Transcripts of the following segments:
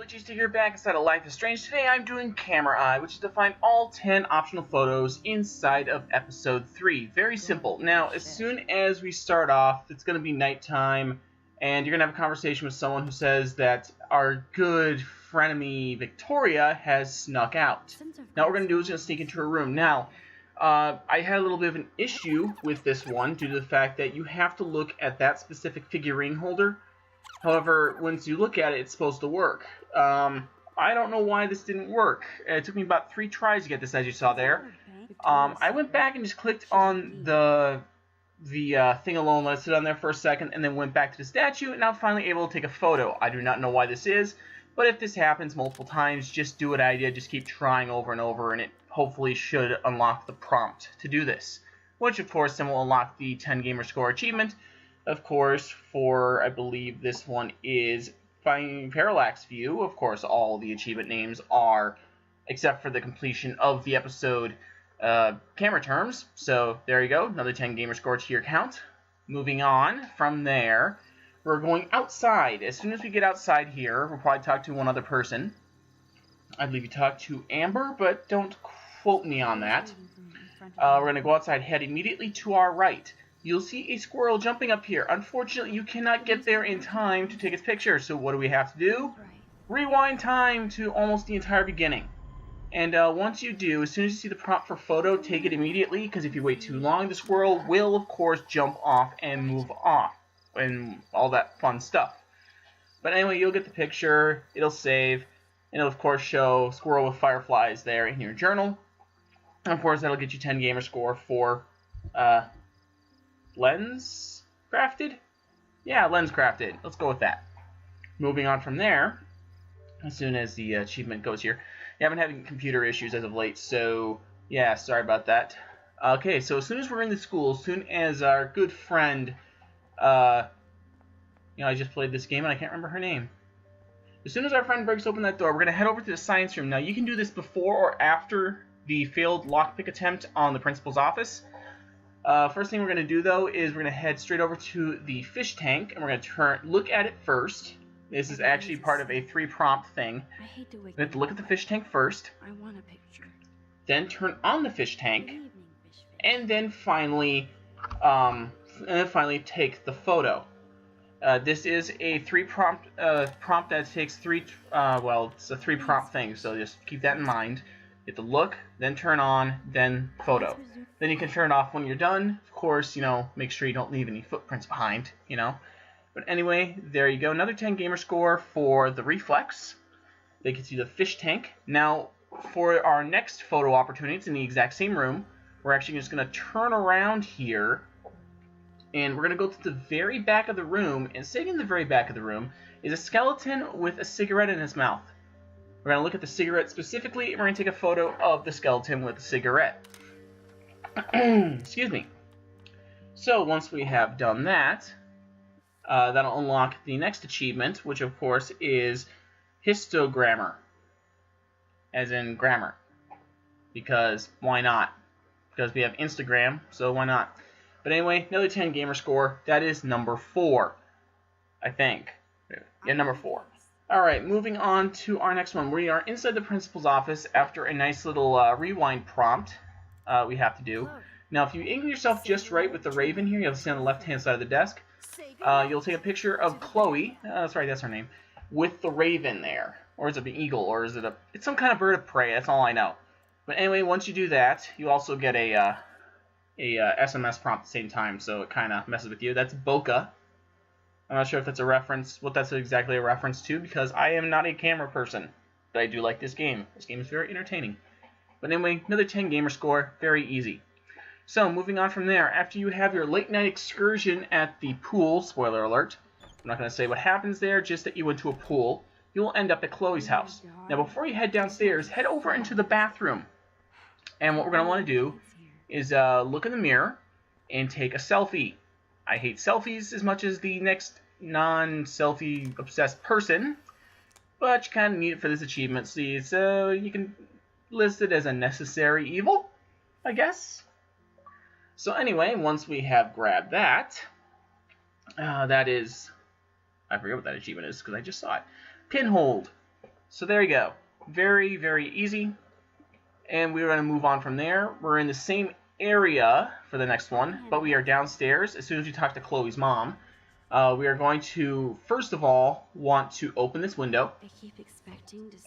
Glitchy here back inside of Life is Strange. Today I'm doing Camera Eye, which is to find all 10 optional photos inside of Episode 3. Very simple. Now, as soon as we start off, it's going to be nighttime, and you're going to have a conversation with someone who says that our good frenemy Victoria has snuck out. Now, what we're going to do is going to sneak into her room. Now, I had a little bit of an issue with this one due to the fact that you have to look at that specific figurine holder. However, once you look at it, it's supposed to work. I don't know why this didn't work. It took me about 3 tries to get this, as you saw there. I went back and just clicked on the thing alone, let it sit on there for a second, and then went back to the statue, and I'm finally able to take a photo. I do not know why this is, but if this happens multiple times, just do what I did. Just keep trying over and over, and it hopefully should unlock the prompt to do this. Which, of course, then will unlock the 10 gamer score achievement. Of course, for, I believe this one is finding Parallax View. Of course, all the achievement names are, except for the completion of the episode camera terms. So, there you go, another 10 gamer score to your account. Moving on from there, we're going outside. As soon as we get outside here, we'll probably talk to one other person. I believe you talked to Amber, but don't quote me on that. We're going to go outside, head immediately to our right. You'll see a squirrel jumping up here. Unfortunately, you cannot get there in time to take its picture. So what do we have to do? Rewind time to almost the entire beginning. And once you do, as soon as you see the prompt for photo, take it immediately. Because if you wait too long, the squirrel will, of course, jump off and move off. And all that fun stuff. But anyway, you'll get the picture. It'll save. And it'll, of course, show squirrel with fireflies there in your journal. And, of course, that'll get you 10 gamer score for... Lens crafted? Yeah, lens crafted. Let's go with that. Moving on from there, as soon as the achievement goes here. Yeah, I've been having computer issues as of late, so yeah, sorry about that. Okay, so as soon as we're in the school, as soon as our good friend, I just played this game and I can't remember her name. As soon as our friend breaks open that door, we're going to head over to the science room. Now, you can do this before or after the failed lockpick attempt on the principal's office. First thing we're going to do, though, is we're going to head straight over to the fish tank, and we're going to look at it first. This is actually part of a 3-prompt thing. We have to look at the fish tank first. I want a picture. Then turn on the fish tank, and then finally, take the photo. This is a 3-prompt prompt that takes 3. It's a 3-prompt thing, so just keep that in mind. You have to look, then turn on, then photo. Then you can turn it off when you're done. Of course, make sure you don't leave any footprints behind, But anyway, there you go. Another 10 gamer score for the reflex. That gets you the fish tank. Now, for our next photo opportunity, it's in the exact same room. We're actually just going to turn around here. And we're going to go to the very back of the room. And sitting in the very back of the room is a skeleton with a cigarette in his mouth. We're going to look at the cigarette specifically, and we're going to take a photo of the skeleton with the cigarette. Excuse me. So once we have done that, that'll unlock the next achievement, which of course is histogrammer, as in grammar. Because why not? Because we have Instagram, so why not? But anyway, another 10 gamer score. That is number 4, I think. Yeah, number 4. Alright, moving on to our next one. We are inside the principal's office after a nice little rewind prompt we have to do. Now, if you angle yourself just right with the raven here, you'll see on the left-hand side of the desk, you'll take a picture of Chloe, that's right, that's her name, with the raven there. Or is it an eagle, or is it it's some kind of bird of prey, that's all I know. But anyway, once you do that, you also get a SMS prompt at the same time, so it kind of messes with you. That's bokeh. I'm not sure if that's a reference, what that's exactly a reference to, because I am not a camera person. But I do like this game. This game is very entertaining. But anyway, another 10 gamer score, very easy. So, moving on from there, after you have your late night excursion at the pool, spoiler alert, I'm not going to say what happens there, just that you went to a pool, you will end up at Chloe's house. Now, before you head downstairs, head over into the bathroom. And what we're going to want to do is look in the mirror and take a selfie. I hate selfies as much as the next non-selfie obsessed person, but you kind of need it for this achievement, so you can list it as a necessary evil, I guess. So anyway, once we have grabbed that, that is, I forget what that achievement is because I just saw it. Pinhold. So there you go. Very, very easy. And we're going to move on from there. We're in the same area for the next one, but we are downstairs as soon as we talk to Chloe's mom. We are going to, first of all, want to open this window.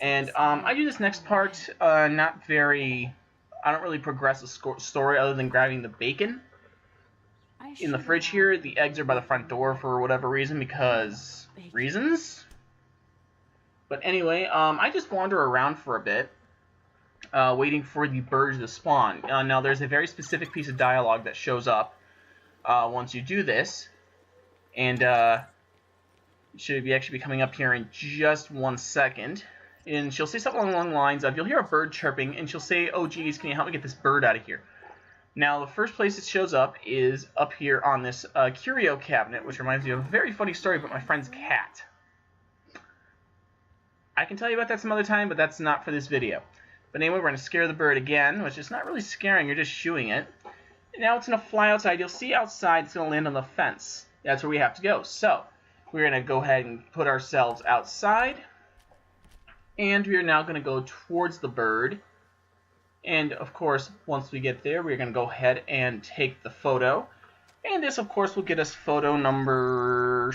And I do this next part not very... I don't really progress the story other than grabbing the bacon. In the fridge here, the eggs are by the front door for whatever reason, because... reasons? But anyway, I just wander around for a bit, waiting for the birds to spawn. Now, there's a very specific piece of dialogue that shows up once you do this, and it should actually be coming up here in just 1 second. And she'll say something along the lines of, you'll hear a bird chirping, and she'll say, oh geez, can you help me get this bird out of here? Now, the first place it shows up is up here on this curio cabinet, which reminds me of a very funny story about my friend's cat. I can tell you about that some other time, but that's not for this video. But anyway, we're going to scare the bird again, which is not really scaring, you're just shooing it. Now it's going to fly outside. You'll see outside it's going to land on the fence. That's where we have to go. So, we're going to go ahead and put ourselves outside. And we are now going to go towards the bird. And, of course, once we get there, we're going to go ahead and take the photo. And this, of course, will get us photo number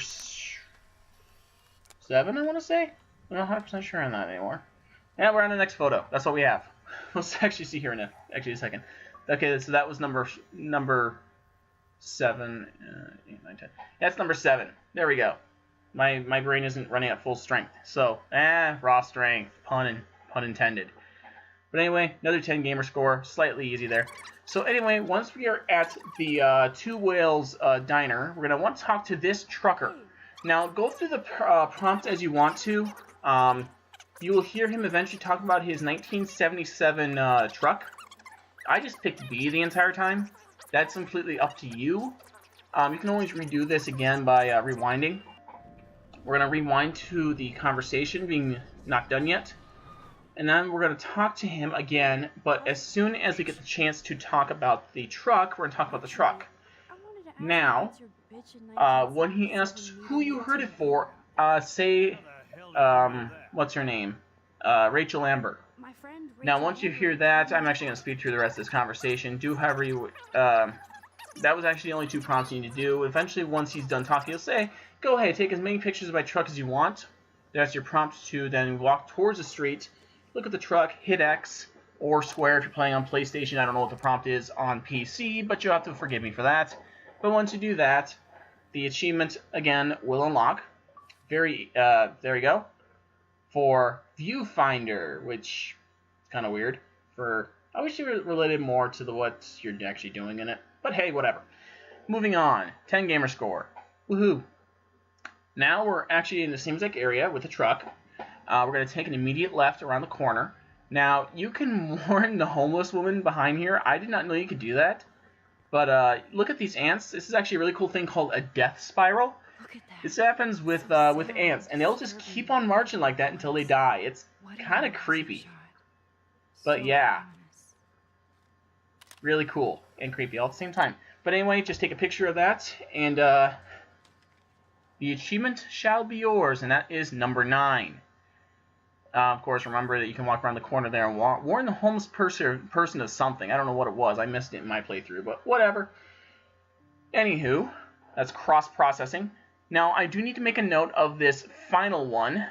7, I want to say? I'm not 100% sure on that anymore. Yeah, we're on the next photo. That's what we have. Let's actually see here in a second. Okay, so that was number 7, 8, 9, 10. That's number 7. There we go. My brain isn't running at full strength. So, raw strength. Pun intended. But anyway, another 10 gamer score. Slightly easy there. So anyway, once we are at the Two Whales diner, we're going to want to talk to this trucker. Now, go through the prompt as you want to. You will hear him eventually talk about his 1977 truck. I just picked B the entire time. That's completely up to you. You can always redo this again by rewinding. We're going to rewind to the conversation being not done yet. And then we're going to talk to him again, but as soon as we get the chance to talk about the truck, we're going to talk about the truck. Now, when he asks who you heard it for, say, what's her name? Rachel Amber. Now, once you hear that, I'm actually going to speed through the rest of this conversation. Do however you... that was actually the only 2 prompts you need to do. Eventually, once he's done talking, he'll say, go ahead, take as many pictures of my truck as you want. That's your prompt to then walk towards the street, look at the truck, hit X, or square if you're playing on PlayStation. I don't know what the prompt is on PC, but you'll have to forgive me for that. But once you do that, the achievement, again, will unlock. There we go. For Viewfinder, which is kind of weird. I wish you were related more to what you're actually doing in it. But hey, whatever. Moving on. 10 gamer score. Woohoo. Now we're actually in the same exact area with the truck. We're going to take an immediate left around the corner. Now, you can warn the homeless woman behind here. I did not know you could do that. But look at these ants. This is actually a really cool thing called a death spiral. This happens with ants, and they'll just keep on marching like that until they die. It's kind of creepy. But yeah. Really cool and creepy all at the same time. But anyway, just take a picture of that, and the achievement shall be yours, and that is number 9. Of course, remember that you can walk around the corner there and warn the homeless person of something. I don't know what it was. I missed it in my playthrough, but whatever. Anywho, that's cross-processing. Now, I do need to make a note of this final one.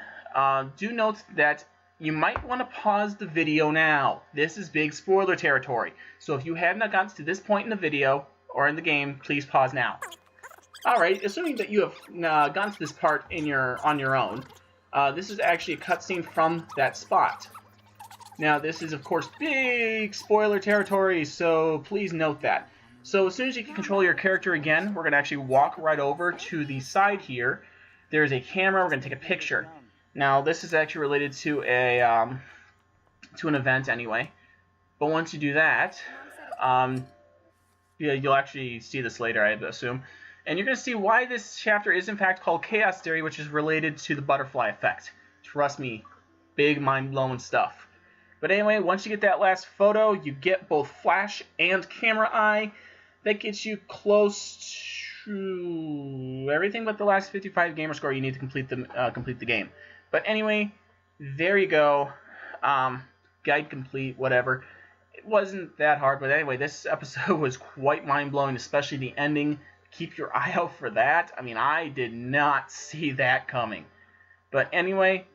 Do note that you might want to pause the video now. This is big spoiler territory. So if you have not gotten to this point in the video or in the game, please pause now. Alright, assuming that you have gotten to this part on your own, this is actually a cutscene from that spot. Now, this is, of course, big spoiler territory, so please note that. So as soon as you can control your character again, we're going to actually walk right over to the side here. There's a camera. We're going to take a picture. Now, this is actually related to an event anyway. But once you do that, you'll actually see this later, I assume. And you're going to see why this chapter is, in fact, called Chaos Theory, which is related to the butterfly effect. Trust me, big mind-blowing stuff. But anyway, once you get that last photo, you get both flash and camera eye. That gets you close to everything but the last 55 gamer score you need to complete the game. But anyway, there you go. Guide complete, whatever. It wasn't that hard, but anyway, this episode was quite mind-blowing, especially the ending. Keep your eye out for that. I mean, I did not see that coming. But anyway,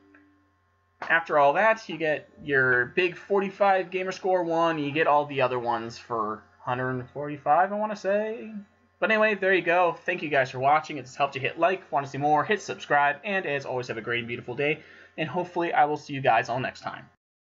after all that, you get your big 45 gamer score one. You get all the other ones for 145, I want to say. But anyway, there you go. Thank you guys for watching. It's helped you hit like. If you want to see more, hit subscribe. And as always, have a great and beautiful day. And hopefully, I will see you guys all next time.